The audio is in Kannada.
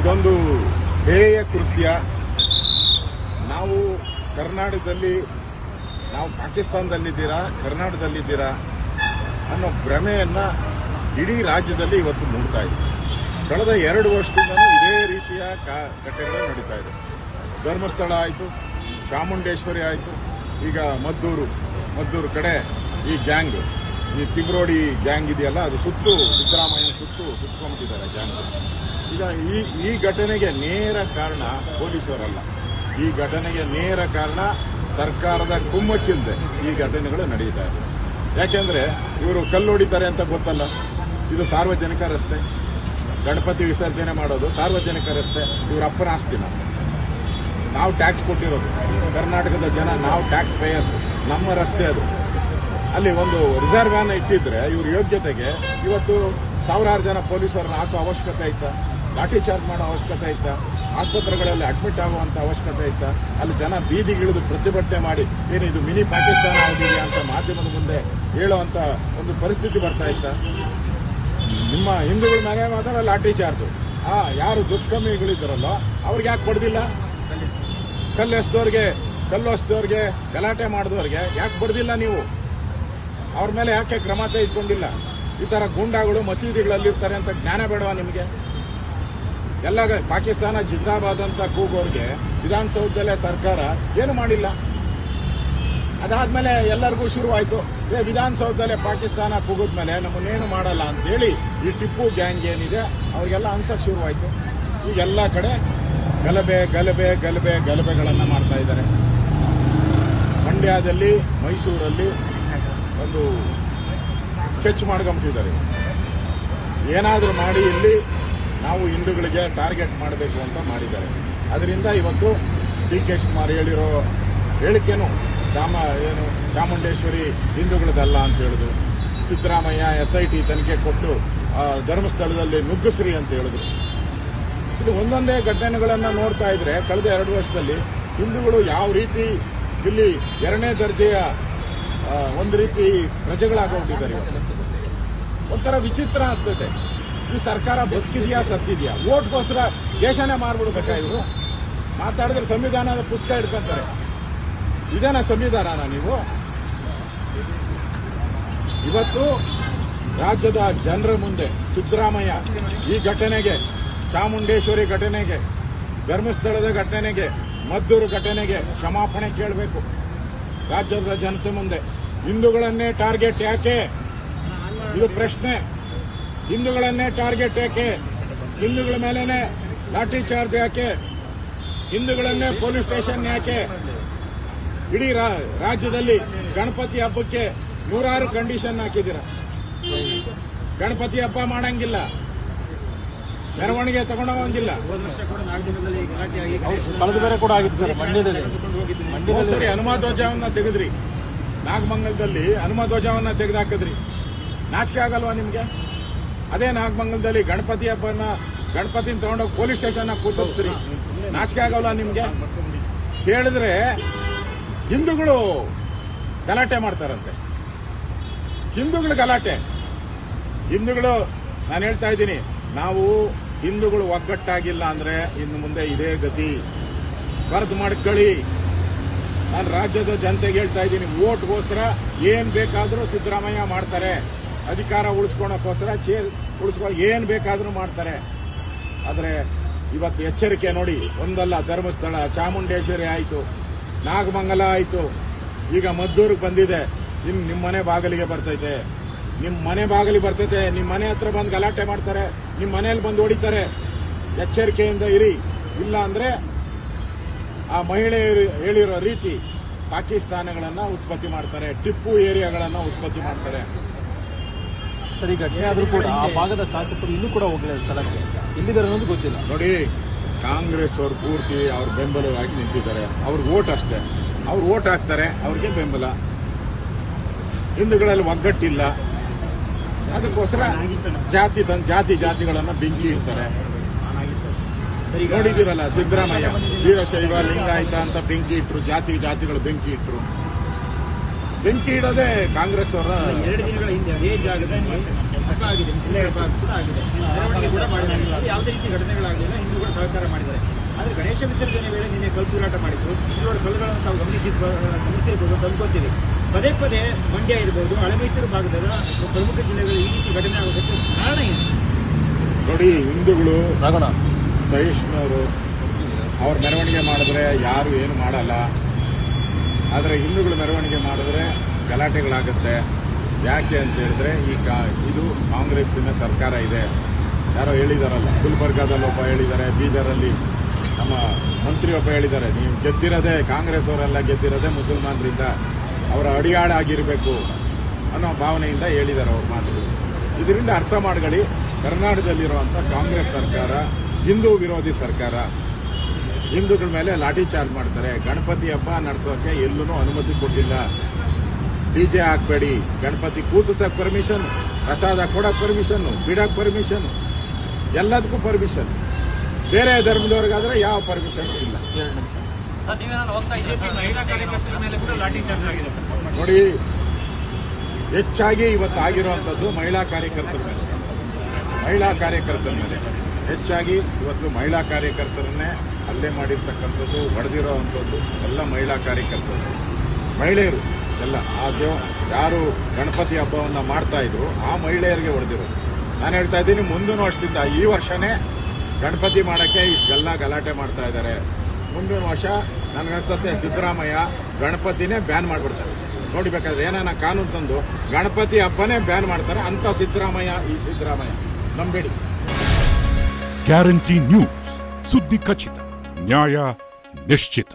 ಇದೊಂದು ಹೇಯ ಕೃತ್ಯ. ನಾವು ಕರ್ನಾಟಕದಲ್ಲಿ, ನಾವು ಪಾಕಿಸ್ತಾನದಲ್ಲಿದ್ದೀರಾ, ಕರ್ನಾಟಕದಲ್ಲಿದ್ದೀರಾ ಅನ್ನೋ ಭ್ರಮೆಯನ್ನ ಇಡೀ ರಾಜ್ಯದಲ್ಲಿ ಇವತ್ತು ಮೂಡ್ತಾ ಇದೆ. ಕಳೆದ 2 ವರ್ಷದಿಂದಲೂ ಇದೇ ರೀತಿಯ ಘಟನೆಗಳು ನಡೀತಾ ಇದೆ. ಧರ್ಮಸ್ಥಳ ಆಯಿತು, ಚಾಮುಂಡೇಶ್ವರಿ ಆಯಿತು, ಈಗ ಮದ್ದೂರು ಕಡೆ ಈ ಗ್ಯಾಂಗ್, ಈ ತಿಬ್ರೋಡಿ ಗ್ಯಾಂಗ್ ಇದೆಯಲ್ಲ, ಅದು ಸಿದ್ದರಾಮಯ್ಯ ಸುತ್ತಕೊಂಡಿದ್ದಾರೆ ಗ್ಯಾಂಗ್. ಈಗ ಈ ಘಟನೆಗೆ ನೇರ ಕಾರಣ ಪೊಲೀಸರಲ್ಲ. ಈ ಘಟನೆಗೆ ನೇರ ಕಾರಣ ಸರ್ಕಾರದ ಕುಮ್ಮಕ್ಕಿಲ್ಲದೆ ಈ ಘಟನೆಗಳು ನಡೀತಾ ಇದೆ. ಯಾಕೆಂದ್ರೆ ಇವರು ಕಲ್ಲು ಹೊಡಿತಾರೆ ಅಂತ ಗೊತ್ತಲ್ಲ. ಇದು ಸಾರ್ವಜನಿಕ ರಸ್ತೆ, ಗಣಪತಿ ವಿಸರ್ಜನೆ ಮಾಡೋದು ಸಾರ್ವಜನಿಕ ರಸ್ತೆ, ಇವರ ಅಪ್ಪನ ಆಸ್ತಿನ. ನಾವು ಟ್ಯಾಕ್ಸ್ ಕೊಟ್ಟಿರೋದು, ಕರ್ನಾಟಕದ ಜನ, ನಾವು ಟ್ಯಾಕ್ಸ್ ಪೇಯರ್ಸ್, ನಮ್ಮ ರಸ್ತೆ ಅದು. ಅಲ್ಲಿ ಒಂದು ರಿಸರ್ವ್ ವ್ಯಾನ್ ಇಟ್ಟಿದ್ರೆ ಇವ್ರ ಯೋಗ್ಯತೆಗೆ ಇವತ್ತು ಸಾವಿರಾರು ಜನ ಪೊಲೀಸರನ್ನ ಹಾಕೋ ಅವಶ್ಯಕತೆ ಐತಾ? ಲಾಠಿ ಚಾರ್ಜ್ ಮಾಡೋ ಅವಶ್ಯಕತೆ ಐತಾ? ಆಸ್ಪತ್ರೆಗಳಲ್ಲಿ ಅಡ್ಮಿಟ್ ಆಗುವಂತ ಅವಶ್ಯಕತೆ ಐತಾ? ಅಲ್ಲಿ ಜನ ಬೀದಿಗಿಳಿದು ಪ್ರತಿಭಟನೆ ಮಾಡಿ ಏನಿದು ಮಿನಿ ಪಾಕಿಸ್ತಾನ ಆಗಿದೆಯಾ ಅಂತ ಮಾಧ್ಯಮದ ಮುಂದೆ ಹೇಳುವಂತ ಒಂದು ಪರಿಸ್ಥಿತಿ ಬರ್ತಾ ಇತ್ತಾ? ನಿಮ್ಮ ಹಿಂದೂಗಳ ಮೇಲೆ ಮಾತ್ರ ಲಾಠಿ ಚಾರ್ಜ್. ಯಾರು ದುಷ್ಕರ್ಮಿಗಳಿದ್ದಾರಲ್ಲೋ ಅವ್ರಿಗೆ ಯಾಕೆ ಕೊಡ್ದಿಲ್ಲ? ಕಲ್ಲು ಎಸ್ದವ್ರಿಗೆ, ಗಲಾಟೆ ಮಾಡಿದವ್ರಿಗೆ ಯಾಕೆ ಬಡ್ದಿಲ್ಲ ನೀವು? ಅವ್ರ ಮೇಲೆ ಯಾಕೆ ಕ್ರಮ ತೆಗೆದುಕೊಂಡಿಲ್ಲ? ಈ ತರ ಗೂಂಡಾಗಳು ಮಸೀದಿಗಳಲ್ಲಿರ್ತಾರೆ ಅಂತ ಜ್ಞಾನ ಬೇಡವಾ ನಿಮಗೆ? ಎಲ್ಲ ಪಾಕಿಸ್ತಾನ ಜಿಂದಾಬಾದ್ ಅಂತ ಕೂಗೋರ್ಗೆ ವಿಧಾನಸೌಧದಲ್ಲೇ ಸರ್ಕಾರ ಏನು ಮಾಡಿಲ್ಲ. ಅದಾದ್ಮೇಲೆ ಎಲ್ಲರಿಗೂ ಶುರುವಾಯಿತು, ವಿಧಾನಸೌಧದಲ್ಲೇ ಪಾಕಿಸ್ತಾನ ಕೂಗಿದ್ಮೇಲೆ ನಮ್ಮನ್ನೇನು ಮಾಡಲ್ಲ ಅಂತೇಳಿ ಈ ಟಿಪ್ಪು ಗ್ಯಾಂಗ್ ಏನಿದೆ ಅವ್ರಿಗೆಲ್ಲ ಅನ್ಸಕ್ ಶುರುವಾಯಿತು. ಈಗ ಎಲ್ಲ ಕಡೆ ಗಲಭೆಗಳನ್ನ ಮಾಡ್ತಾ ಇದ್ದಾರೆ. ಮಂಡ್ಯದಲ್ಲಿ, ಮೈಸೂರಲ್ಲಿ ಒಂದು ಸ್ಕೆಚ್ ಮಾಡ್ಕೊಂಬಿಟ್ಟಿದ್ದಾರೆ. ಏನಾದರೂ ಮಾಡಿ ಇಲ್ಲಿ ನಾವು ಹಿಂದೂಗಳಿಗೆ ಟಾರ್ಗೆಟ್ ಮಾಡಬೇಕು ಅಂತ ಮಾಡಿದ್ದಾರೆ. ಅದರಿಂದ ಇವತ್ತು DK ಶಿವಕುಮಾರ್ ಹೇಳಿರೋ ಹೇಳಿಕೆನು ಚಾಮುಂಡೇಶ್ವರಿ ಹಿಂದೂಗಳದಲ್ಲ ಅಂತ ಹೇಳಿದ್ರು. ಸಿದ್ದರಾಮಯ್ಯ SIT ತನಿಖೆ ಕೊಟ್ಟು ಧರ್ಮಸ್ಥಳದಲ್ಲಿ ನುಗ್ಗಿಸ್ರಿ ಅಂತ ಹೇಳಿದ್ರು. ಇದು ಒಂದೊಂದೇ ಘಟನೆಗಳನ್ನ ನೋಡ್ತಾ ಇದ್ರೆ ಕಳೆದ 2 ವರ್ಷದಲ್ಲಿ ಹಿಂದೂಗಳು ಯಾವ ರೀತಿ ಇಲ್ಲಿ 2ನೇ ದರ್ಜೆಯ ಒಂದು ರೀತಿ ಪ್ರಜೆಗಳಾಗೋಗ್ತಿದ್ದಾರೆ. ಒಂಥರ ವಿಚಿತ್ರ ಅನಿಸ್ತದೆ. ಈ ಸರ್ಕಾರ ಬದುಕಿದೆಯಾ ಸತ್ತಿದೆಯಾ? ಓಟ್ಗೋಸ್ಕರ ದೇಶನೇ ಮಾರ್ಬಿಡ್ಬೇಕಾ ಇವರು? ಮಾತಾಡಿದ್ರೆ ಸಂವಿಧಾನದ ಪುಸ್ತಕ ಹಿಡ್ಕೊಂತಾರೆ. ಇದೇನ ಸಂವಿಧಾನ ನೀವು? ಇವತ್ತು ರಾಜ್ಯದ ಜನರ ಮುಂದೆ ಸಿದ್ದರಾಮಯ್ಯ ಈ ಘಟನೆಗೆ, ಚಾಮುಂಡೇಶ್ವರಿ ಘಟನೆಗೆ, ಧರ್ಮಸ್ಥಳದ ಘಟನೆಗೆ, ಮದ್ದೂರು ಘಟನೆಗೆ ಕ್ಷಮಾಪಣೆ ಕೇಳಬೇಕು. ರಾಜ್ಯದ ಜನತೆ ಮುಂದೆ ಹಿಂದೂಗಳನ್ನೇ ಟಾರ್ಗೆಟ್ ಯಾಕೆ? ಇದು ಪ್ರಶ್ನೆ. ಹಿಂದೂಗಳನ್ನೇ ಟಾರ್ಗೆಟ್ ಯಾಕೆ? ಹಿಂದೂಗಳ ಮೇಲೇನೆ ಲಾಠಿ ಚಾರ್ಜ್ ಯಾಕೆ? ಹಿಂದೂಗಳನ್ನೇ ಪೊಲೀಸ್ ಸ್ಟೇಷನ್ ಯಾಕೆ? ಇಡೀ ರಾಜ್ಯದಲ್ಲಿ ಗಣಪತಿ ಹಬ್ಬಕ್ಕೆ 100 ಕಂಡೀಷನ್ ಹಾಕಿದ್ದೀರ. ಗಣಪತಿ ಹಬ್ಬ ಮಾಡಂಗಿಲ್ಲ, ಮೆರವಣಿಗೆ ತಗೊಂಡೋಗಂಗಿಲ್ಲ. ಸರಿ, ಹನುಮ ಧ್ವಜವನ್ನ ತೆಗೆದ್ರಿ, ನಾಗಮಂಗಲದಲ್ಲಿ ಹನುಮ ಧ್ವಜವನ್ನ ತೆಗೆದಾಕಿದ್ರಿ. ನಾಚಿಕೆ ಆಗಲ್ವಾ ನಿಮ್ಗೆ? ಅದೇ ನಾಗಮಂಗಲದಲ್ಲಿ ಗಣಪತಿನ ತಗೊಂಡೋಗಿ ಪೊಲೀಸ್ ಸ್ಟೇಷನ್ ಕೂತಿಸ್ತೀರಿ. ನಾಚಿಕೆ ಆಗಲ್ವಾ ನಿಮ್ಗೆ? ಕೇಳಿದ್ರೆ ಹಿಂದೂಗಳು ಗಲಾಟೆ ಮಾಡ್ತಾರಂತೆ. ಹಿಂದೂಗಳು ಗಲಾಟೆ. ನಾನು ಹೇಳ್ತಾ ಇದ್ದೀನಿ, ನಾವು ಹಿಂದೂಗಳು ಒಗ್ಗಟ್ಟಾಗಿಲ್ಲ ಅಂದ್ರೆ ಇನ್ನು ಮುಂದೆ ಇದೇ ಗತಿ. ಬರ್ದು ಮಾಡ್ಕೊಳ್ಳಿ. ನಾನು ರಾಜ್ಯದ ಜನತೆಗೆ ಹೇಳ್ತಾ ಇದ್ದೀನಿ, ಓಟ್ಗೋಸ್ಕರ ಏನ್ ಬೇಕಾದ್ರೂ ಸಿದ್ದರಾಮಯ್ಯ ಮಾಡ್ತಾರೆ. ಅಧಿಕಾರ ಉಳಿಸ್ಕೊಳಕ್ಕೋಸ್ಕರ ಏನ್ ಬೇಕಾದ್ರೂ ಮಾಡ್ತಾರೆ. ಆದ್ರೆ ಇವತ್ತು ಎಚ್ಚರಿಕೆ ನೋಡಿ. ಒಂದಲ್ಲ, ಧರ್ಮಸ್ಥಳ, ಚಾಮುಂಡೇಶ್ವರಿ ಆಯಿತು, ನಾಗಮಂಗಲ ಆಯಿತು, ಈಗ ಮದ್ದೂರಿಗೆ ಬಂದಿದೆ. ನಿಮ್ಮ ಮನೆ ಬಾಗಿಲಿಗೆ ಬರ್ತೈತೆ. ನಿಮ್ಮ ಮನೆ ಹತ್ರ ಬಂದು ಗಲಾಟೆ ಮಾಡ್ತಾರೆ, ನಿಮ್ಮ ಮನೆಯಲ್ಲಿ ಬಂದು ಹೊಡಿತಾರೆ. ಎಚ್ಚರಿಕೆಯಿಂದ ಇರಿ. ಇಲ್ಲ ಅಂದ್ರೆ ಆ ಮಹಿಳೆಯರು ಹೇಳಿರೋ ರೀತಿ ಪಾಕಿಸ್ತಾನಗಳನ್ನ ಉತ್ಪತ್ತಿ ಮಾಡ್ತಾರೆ, ಟಿಪ್ಪು ಏರಿಯಾಗಳನ್ನ ಉತ್ಪತ್ತಿ ಮಾಡ್ತಾರೆ. ಸರಿ, ಘಟನೆ ಆದ್ರೂ ಕೂಡ ಆ ಭಾಗದ ಶಾಸಕರು ಇನ್ನೂ ಕೂಡ ಹೋಗಲಿಲ್ಲ ಸ್ಥಳಕ್ಕೆ. ಎಲ್ಲಿದ್ದಾರೆ ಅನ್ನೋದು ಗೊತ್ತಿಲ್ಲ. ನೋಡಿ, ಕಾಂಗ್ರೆಸ್ ಅವರು ಪೂರ್ತಿ ಅವ್ರ ಬೆಂಬಲವಾಗಿ ನಿಂತಿದ್ದಾರೆ. ಅವ್ರಿಗೆ ಓಟ್ ಅಷ್ಟೇ. ಅವ್ರು ಓಟ್ ಹಾಕ್ತಾರೆ, ಅವ್ರಿಗೆ ಬೆಂಬಲ. ಹಿಂದೂಗಳಲ್ಲಿ ಒಗ್ಗಟ್ಟಿಲ್ಲ. ಅದಕ್ಕೋಸ್ಕರ ಜಾತಿಗಳನ್ನ ಬೆಂಕಿ ಇಡ್ತಾರೆ. ನೋಡಿದಿರಲ್ಲ, ಸಿದ್ದರಾಮಯ್ಯ ವೀರಶೈವ ಲಿಂಗಾಯತ ಅಂತ ಬೆಂಕಿ ಇಟ್ರು, ಜಾತಿಗಳು ಬೆಂಕಿ ಇಟ್ರು. ಬೆಂಕಿ ಇಡೋದೇ ಕಾಂಗ್ರೆಸ್ ಅವರ. 2 ದಿನಗಳ ಹಿಂದೆ ಅದೇ ಜಾಗದಲ್ಲಿ ಯಾವುದೇ ರೀತಿ ಘಟನೆಗಳಾಗಲಿಲ್ಲ. ಹಿಂದೂಗಳು ಸರ್ಕಾರ ಮಾಡಿದ್ದಾರೆ. ಆದರೆ ಗಣೇಶ ವಿಸರ್ಜನೆ ವೇಳೆ ನಿನ್ನೆ ಕಲ್ಲು ತೂರಾಟ ಮಾಡಿದ್ರು. ಶಿಲೋಡ ಕಲ್ಲುಗಳನ್ನು ತಾವು ಗಮನಿಸಿರ್ಬೋದು ಅಂತ ಅನ್ಕೋತೀವಿ. ಪದೇ ಪದೇ ಮಂಡ್ಯ ಇರ್ಬೋದು, ಹಳೆಮೈಸೂರು ಭಾಗದ ಪ್ರಮುಖ ಜಿಲ್ಲೆಗಳಲ್ಲಿ ಈ ರೀತಿ ಘಟನೆ ಆಗೋದಕ್ಕೆ ಕಾರಣ ಏನು? ನೋಡಿ, ಹಿಂದೂಗಳು ಸಹಿಷ್ಣುವರು, ಅವ್ರ ಮೆರವಣಿಗೆ ಮಾಡಿದ್ರೆ ಯಾರು ಏನು ಮಾಡಲ್ಲ. ಆದರೆ ಹಿಂದೂಗಳು ಮೆರವಣಿಗೆ ಮಾಡಿದ್ರೆ ಗಲಾಟೆಗಳಾಗುತ್ತೆ. ಯಾಕೆ ಅಂತ ಹೇಳಿದ್ರೆ ಇದು ಕಾಂಗ್ರೆಸ್ಸಿನ ಸರ್ಕಾರ ಇದೆ. ಯಾರೋ ಹೇಳಿದಾರಲ್ಲ, ಗುಲ್ಬರ್ಗಾದಲ್ಲಿ ಒಬ್ಬ ಹೇಳಿದ್ದಾರೆ, ಬೀದರಲ್ಲಿ ನಮ್ಮ ಮಂತ್ರಿ ಒಬ್ಬ ಹೇಳಿದ್ದಾರೆ, ನೀವು ಗೆದ್ದಿರೋದೇ ಕಾಂಗ್ರೆಸ್ ಅವರೆಲ್ಲ ಗೆದ್ದಿರೋದೇ ಮುಸಲ್ಮಾನರಿಂದ, ಅವರ ಅಡಿಯಾಳ ಆಗಿರಬೇಕು ಅನ್ನೋ ಭಾವನೆಯಿಂದ ಹೇಳಿದ್ದಾರೆ ಅವ್ರ ಮಾತುಗಳು. ಇದರಿಂದ ಅರ್ಥ ಮಾಡ್ಕೊಳ್ಳಿ, ಕರ್ನಾಟಕದಲ್ಲಿರುವಂಥ ಕಾಂಗ್ರೆಸ್ ಸರ್ಕಾರ ಹಿಂದೂ ವಿರೋಧಿ ಸರ್ಕಾರ. ಹಿಂದೂಗಳ ಮೇಲೆ ಲಾಠಿ ಚಾರ್ಜ್ ಮಾಡ್ತಾರೆ. ಗಣಪತಿ ಹಬ್ಬ ನಡೆಸೋಕೆ ಎಲ್ಲೂ ಅನುಮತಿ ಕೊಟ್ಟಿಲ್ಲ. ಡಿಜೆ ಹಾಕಬೇಡಿ, ಗಣಪತಿ ಕೂತಿಸಕ್ಕೆ ಪರ್ಮಿಷನ್, ಪ್ರಸಾದ ಕೊಡಕ್ಕೆ ಪರ್ಮಿಷನ್, ಬಿಡಕ್ಕೆ ಪರ್ಮಿಷನ್, ಎಲ್ಲದಕ್ಕೂ ಪರ್ಮಿಷನ್. ಬೇರೆ ಧರ್ಮದವ್ರಿಗಾದ್ರೆ ಯಾವ ಪರ್ಮಿಷನ್ ಇಲ್ಲ. ನೋಡಿ, ಹೆಚ್ಚಾಗಿ ಇವತ್ತು ಆಗಿರುವಂಥದ್ದು ಮಹಿಳಾ ಕಾರ್ಯಕರ್ತರ ಮೇಲೆ ಹೆಚ್ಚಾಗಿ ಇವತ್ತು ಮಹಿಳಾ ಕಾರ್ಯಕರ್ತರನ್ನೇ ಹಲ್ಲೆ ಮಾಡಿರ್ತಕ್ಕಂಥದ್ದು, ಹೊಡೆದಿರೋ ಅಂಥದ್ದು ಎಲ್ಲ ಮಹಿಳಾ ಕಾರ್ಯಕರ್ತರು, ಮಹಿಳೆಯರು ಎಲ್ಲ. ಯಾರು ಗಣಪತಿ ಹಬ್ಬವನ್ನು ಮಾಡ್ತಾ ಇದ್ರು ಆ ಮಹಿಳೆಯರಿಗೆ ಹೊಡೆದಿರೋದು. ನಾನು ಹೇಳ್ತಾ ಇದ್ದೀನಿ, ಮುಂದೂ ಅಷ್ಟಿದ್ದ ಈ ವರ್ಷನೇ ಗಣಪತಿ ಮಾಡೋಕ್ಕೆ ಇಷ್ಟೆಲ್ಲ ಗಲಾಟೆ ಮಾಡ್ತಾ ಇದ್ದಾರೆ. ಮುಂದಿನ ವರ್ಷ ನನಗನ್ಸುತ್ತೆ ಸಿದ್ದರಾಮಯ್ಯ ಗಣಪತಿನೇ ಬ್ಯಾನ್ ಮಾಡಿಬಿಡ್ತಾರೆ. ನೋಡಿಬೇಕಾದ್ರೆ ಏನಾನ ಕಾನೂನು ತಂದು ಗಣಪತಿ ಹಬ್ಬನೇ ಬ್ಯಾನ್ ಮಾಡ್ತಾರೆ ಅಂತ ಸಿದ್ದರಾಮಯ್ಯ ನಂಬೇಡಿ. ಗ್ಯಾರಂಟಿ ನ್ಯೂಸ್, ಸುದ್ದಿ ಖಚಿತ, ನ್ಯಾಯ ನಿಶ್ಚಿತ.